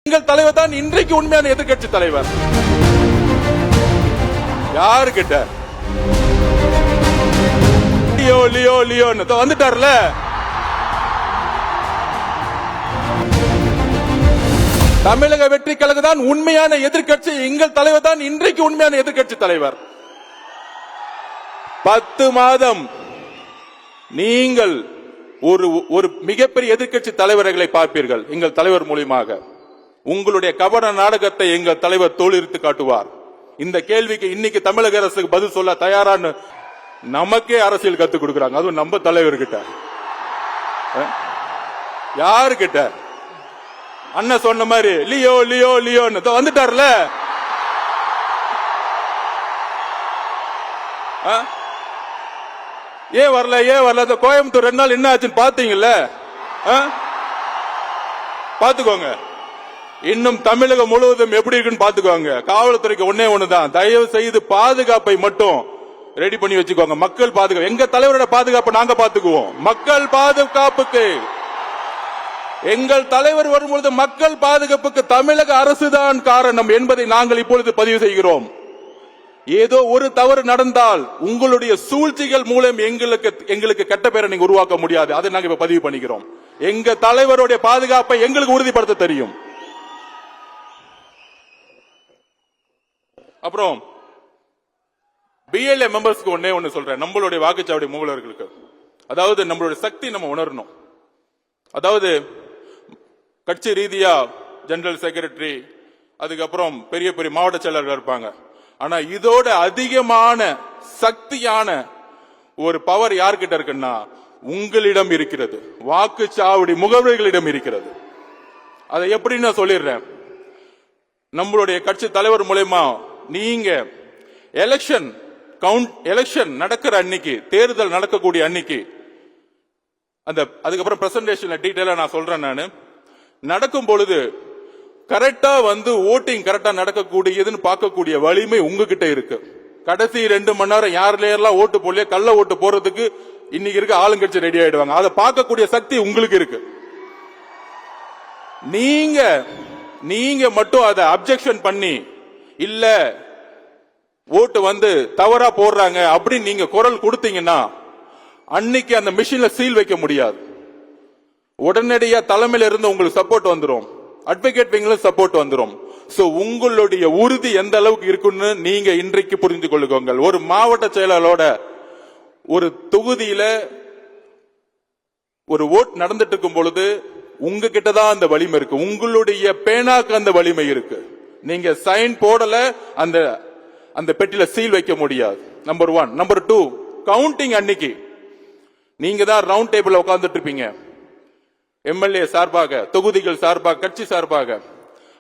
எங்கள் தலைவர் தான் இன்றைக்கு உண்மையான எதிர்க்கட்சி தலைவர். யாருக்கிட்ட லியோ லியோ லியோன்னு வந்துட்டார்ல. தமிழக வெற்றி கழகம் தான் உண்மையான எதிர்க்கட்சி. எங்கள் தலைவர் தான் இன்றைக்கு உண்மையான எதிர்க்கட்சி தலைவர். 10 மாதம் நீங்கள் ஒரு மிகப்பெரிய எதிர்க்கட்சி தலைவர்களை பார்ப்பீர்கள். எங்கள் தலைவர் மூலியமாக உங்களுடைய கபட நாடகத்தை எங்கள் தலைவர் தோலுரித்து காட்டுவார். இந்த கேள்விக்கு இன்னைக்கு தமிழக அரசுக்கு பதில் சொல்ல தயாரான நமக்கே அரசியல் கத்துக் கொடுக்கிறாங்க. அதுவும் நம்ம தலைவர்கிட்ட. யாருக்கிட்ட அண்ணன் சொன்ன மாதிரி லியோ லியோ லியோன்னு வந்துட்டார்ல. ஏன் வரல கோயம்புத்தூர் 2 நாள் என்ன ஆச்சுன்னு பாத்தீங்கல்ல. பாத்துக்கோங்க. இன்னும் தமிழகம் முழுவதும் எப்படி இருக்குன்னு பாத்துக்கோங்க. காவல்துறைக்கு ஒண்ணுதான், தயவு செய்து பாதுகாப்பை மட்டும் ரெடி பண்ணி வச்சுக்கோங்க. மக்கள் பாதுகாப்பு, எங்க தலைவரோட பாதுகாப்பை நாங்க பாத்துக்குவோம். மக்கள் பாதுகாப்புக்கு எங்கள் தலைவர் வரும்பொழுது மக்கள் பாதுகாப்புக்கு தமிழக அரசுதான் காரணம் என்பதை நாங்கள் இப்பொழுது பதிவு செய்கிறோம். ஏதோ ஒரு தவறு நடந்தால் உங்களுடைய சூழ்ச்சிகள் மூலம் எங்களுக்கு கெட்ட பேரை நீங்க உருவாக்க முடியாது. அதை நாங்க இப்ப பதிவு பண்ணிக்கிறோம். எங்க தலைவருடைய பாதுகாப்பை எங்களுக்கு உறுதிப்படுத்த தெரியும். அப்புறம் பிஎல்ஏ மெம்பர்ஸ்க்கு ஒண்ணு சொல்றேன். நம்மளுடைய வாக்குச்சாவடி முகவர்களுக்கு, அதாவது நம்மளுடைய சக்தி நம்ம உணரணும். அதாவது கட்சி ரீதியா ஜெனரல் செக்ரட்டரி, அதுக்கப்புறம் பெரிய பெரிய மாவட்ட செயலர்கள் இருப்பாங்க. ஆனா இதோட அதிகமான சக்தியான ஒரு பவர் யார்கிட்ட இருக்குன்னா உங்களிடம் இருக்கிறது. வாக்குச்சாவடி முகவர்களிடம் இருக்கிறது. அதை எப்படி நான் சொல்லிடுறேன். நம்மளுடைய கட்சி தலைவர் மூலமா நீங்க எலெக்ஷன் நடக்கிற அன்னைக்கு, தேர்தல் நடக்கக்கூடிய அன்னைக்கு, அதுக்கப்புறம் பிரசன்டேஷன் டீடைலா நான் சொல்றேன். நான் நடக்கும் பொழுது கரெக்டா ஓட்டிங் கரெக்டா நடக்கக்கூடியதுன்னு பார்க்கக்கூடிய வலிமை உங்ககிட்ட இருக்கு. கடைசி 2 மணி நேரம் யாருல எல்லாம் ஓட்டு போடலையோ கள்ள ஓட்டு போறதுக்கு இன்னைக்கு இருக்க ஆளுங்கட்சி ரெடி ஆயிடுவாங்க. அதை பார்க்கக்கூடிய சக்தி உங்களுக்கு இருக்கு. நீங்க மட்டும் அதை அப்செக்ஷன் பண்ணி இல்ல ஓட்டு தவறா போடுறாங்க அப்படின்னு நீங்க குரல் கொடுத்தீங்கன்னா அன்னைக்கு அந்த மிஷின்ல சீல் வைக்க முடியாது. உடனடியா தலைமையில இருந்து உங்களுக்கு சப்போர்ட் வந்துரும், அட்வொகேட் விங்ல சப்போர்ட் வந்துரும். சோ உங்களுடைய உறுதி எந்த அளவுக்கு இருக்குன்னு நீங்க இன்றைக்கு புரிந்து கொள்ளுங்கள். ஒரு மாவட்ட செயலாளரோட ஒரு தொகுதியில ஒரு ஓட் நடந்துட்டு இருக்கும் பொழுது உங்ககிட்ட தான் அந்த வலிமை இருக்கு. உங்களுடைய பேனாக்கு அந்த வலிமை இருக்கு. நீங்க சைன் போடல, அந்த பெட்டியில சீல் வைக்க முடியாது. நம்பர் 1. நம்பர் 2, கவுண்டிங் அன்னைக்கு நீங்க தான் ரவுண்ட் டேபிள் உட்கார்ந்துட்டு இருப்பீங்க. எம்எல்ஏ சார்பாக, தொகுதிகள் சார்பாக, கட்சி சார்பாக.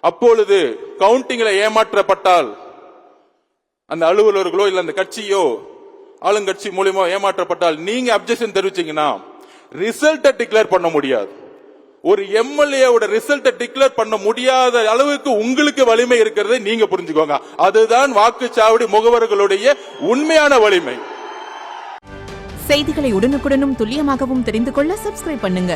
அப்பொழுது கவுண்டிங்ல ஏமாற்றப்பட்டால் அந்த அலுவலர்களோ இல்ல அந்த கட்சியோ ஆளுங்கட்சி மூலமா ஏமாற்றப்பட்டால் நீங்க அப்ஜெக்ஷன் தெரிவிச்சீங்கன்னா ரிசல்ட்டை டிக்ளேர் பண்ண முடியாது. ஒரு எம்எல்ஏவோட ரிசல்ட்டை டிக்ளேர் பண்ண முடியாத அளவுக்கு உங்களுக்கு வலிமை இருக்கிறதை நீங்க புரிஞ்சுக்கோங்க. அதுதான் வாக்குச்சாவடி முகவர்களுடைய உண்மையான வலிமை. செய்திகளை உடனுக்குடனும் துல்லியமாகவும் தெரிந்து கொள்ள சப்ஸ்கிரைப் பண்ணுங்க.